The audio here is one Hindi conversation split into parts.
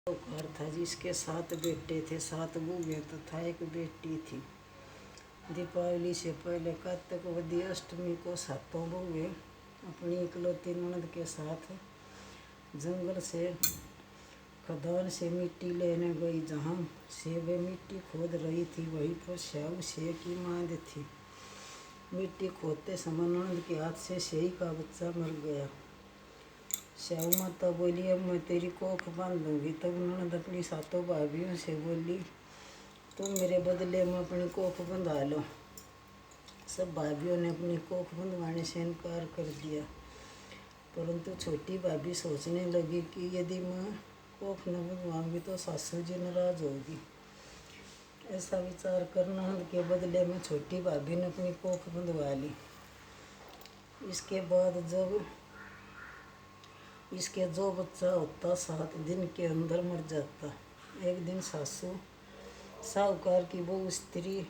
घर था जिसके 7 बेटे थे, 7 बूढ़े तथा एक बेटी थी। दीपावली से पहले कार्तिक वदी अष्टमी को 7 बूढ़े अपनी इकलौती ननद के साथ जंगल से खदान से मिट्टी लेने गई। जहाँ से वे मिट्टी खोद रही थी वहीं पर श्याऊ शेर की मांद थी। मिट्टी खोदते समय ननद के हाथ से शेर का बच्चा मर गया। श्याऊ माता बोली, अब मैं तेरी कोख बांधूंगी। तब ननद अपनी 7 भाभियों से बोली, तुम मेरे बदले में अपनी कोख बंधा लो। सब भाभियों ने अपनी कोख बंधवाने से इनकार कर दिया, परंतु छोटी भाभी सोचने लगी कि यदि मैं कोख न बंधवाऊंगी तो सासू जी नाराज होगी। ऐसा विचार कर ननद के बदले में छोटी भाभी ने अपनी कोख बंधवा ली। इसके जो बच्चा होता 7 दिन के अंदर मर जाता। एक दिन साहूकार की बहू स्त्री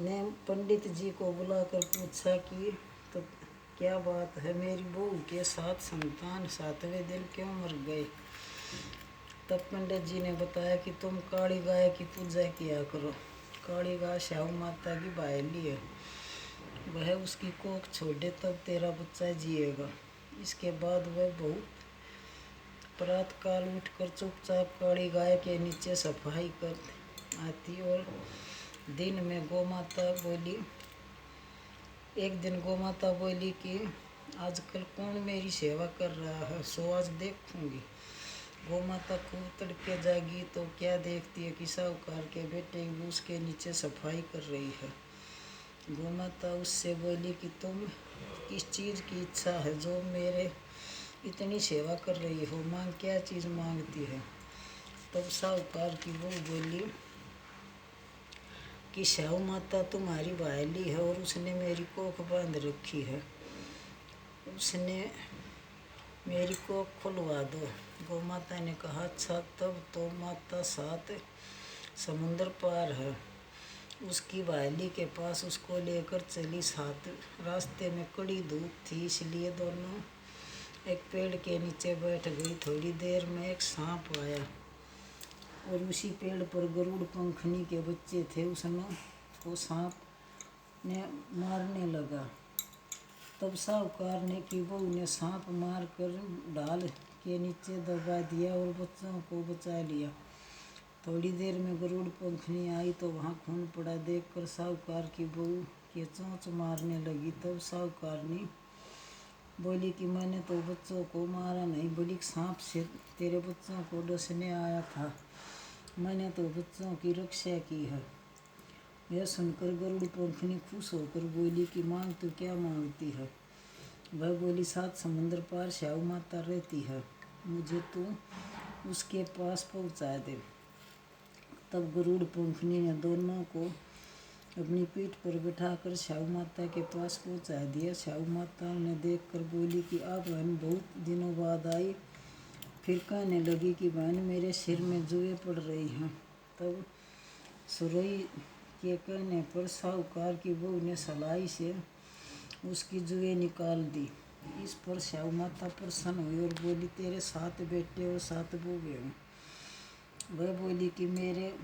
ने पंडित जी को बुलाकर पूछा कि तो क्या बात है, मेरी बहू के 7 संतान 7वें दिन क्यों मर गए। तब पंडित जी ने बताया कि तुम काली गाय की पूजा किया करो। काली गाय श्याऊ माता की बायली है, वह उसकी कोख छोड़े तब तेरा बच्चा जिएगा। इसके बाद वह बहुत प्रातःकाल उठकर चुपचाप काली गाय के नीचे सफाई कर आती। और एक दिन गोमाता बोली कि आजकल कौन मेरी सेवा कर रहा है, सो आज देखूंगी। गोमाता खूब तड़के जागी तो क्या देखती है कि साहूकार के बेटे की बहू उसके नीचे सफाई कर रही है। गोमाता उससे बोली कि तुम किस चीज़ की इच्छा है जो मेरे इतनी सेवा कर रही हो, मांग, क्या चीज़ मांगती है। तब साहूकार की बहू बोली कि श्याऊ माता तुम्हारी बायली है और उसने मेरी कोख बांध रखी है, उसने मेरी कोख खुलवा दो। गोमाता ने कहा, अच्छा, तब तो माता 7 समुद्र पार है उसकी बायली के पास उसको लेकर चली। 7 रास्ते में कड़ी धूप थी, इसलिए दोनों एक पेड़ के नीचे बैठ गई। थोड़ी देर में एक सांप आया और उसी पेड़ पर गरुड़ पंखनी के बच्चे थे, उसको सांप ने मारने लगा। तब साहूकार ने की बहू ने सांप मार कर ढाल के नीचे दबा दिया और बच्चों को बचा लिया। थोड़ी देर में गरुड़ पंखनी आई तो वहाँ खून पड़ा देखकर साहूकार की बहू के चोंच मारने लगी। तब साहूकार ने बोली कि मैंने तो बच्चों को मारा नहीं, बल्कि सांप से तेरे बच्चों को डसने आया था, मैंने तो बच्चों की रक्षा की है। यह सुनकर गरुड़ पंखनी खुश होकर बोली कि मांग तो क्या मांगती है। वह बोली, 7 समुद्र पार श्याऊ माता रहती है, मुझे तू उसके पास पहुंचा दे। तब गरुड़ पंखनी ने दोनों को अपनी पीठ पर बिठाकर श्याऊ माता के पास पहुंचा दिया। श्याऊ माता ने देखकर बोली कि आप बहन बहुत दिनों बाद आई। फिर कहने लगी कि बहन, मेरे सिर में जुएं पड़ रही हैं। तब सुरई के कहने पर साहूकार की बहू ने सलाई से उसकी जुएं निकाल दी। इस पर श्याऊ माता प्रसन्न हुई और बोली, तेरे 7 बेटे और 7 बूढ़े हैं। वह बोली कि मेरे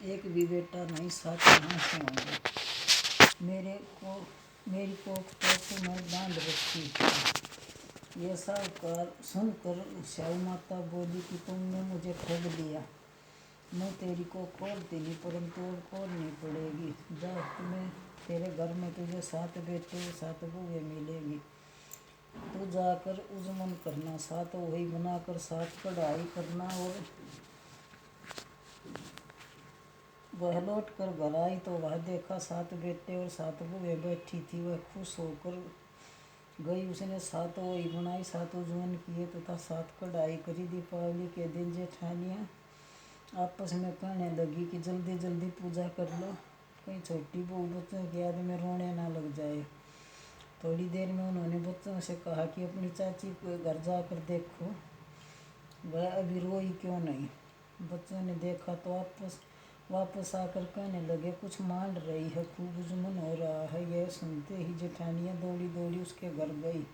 एक भी बेटा नहीं, 7 कहाँ से होंगे। मेरी कोख तो तुम्हें बांध रखी। यह साहूकार सुनकर श्याऊ माता बोली कि तुमने मुझे ठग लिया, मैं तेरी को खोलती नहीं, परंतु अब खोलनी पड़ेगी। जा, तेरे घर में तुझे 7 बेटे 7 बूढ़े मिलेंगी। तू जाकर उजमन करना, 7 वही बनाकर 7 कढ़ाई करना। और वह लौट कर घर आई तो वह देखा 7 बेटे और 7 बूढ़े बैठी थी। वह खुश होकर गई, उसने 7 वही बनाई, 7 उजमन किए तथा 7 कढ़ाई करी। दीपावली के दिन जेठानियाँ आपस में कहने लगी कि जल्दी जल्दी पूजा कर लो, कहीं छोटी बहू बच्चों की याद में रोने ना लग जाए। थोड़ी देर में उन्होंने बच्चों से कहा कि अपनी चाची को घर जाकर देखो, वह अभी रोई क्यों नहीं। बच्चों ने देखा तो वापस आकर कहने लगे, कुछ मान रही है, खूब उजमन हो रहा है। यह सुनते ही जेठानियाँ दौड़ी दौड़ी उसके घर गई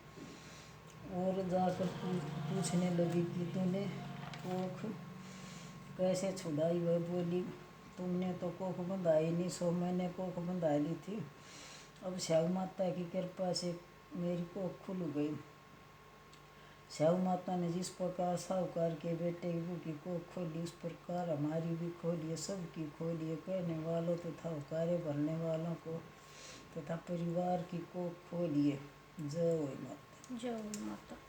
और जाकर पूछने लगी कि तूने कोख कैसे छुड़ाई। वह बोली, तुमने तो कोख बंधाई नहीं, सो मैंने कोख बंधा ली थी। अब स्याऊ माता की कृपा से मेरी कोख खुल गई। स्याऊ माता ने जिस प्रकार साहूकार के बेटे की कोख खोली, उस प्रकार हमारी भी खोलिए, सबकी खोलिए। कहने वालों तथा कार्य भरने वालों को तथा परिवार की कोख खोलिए। जय हो माता। जय हो माता।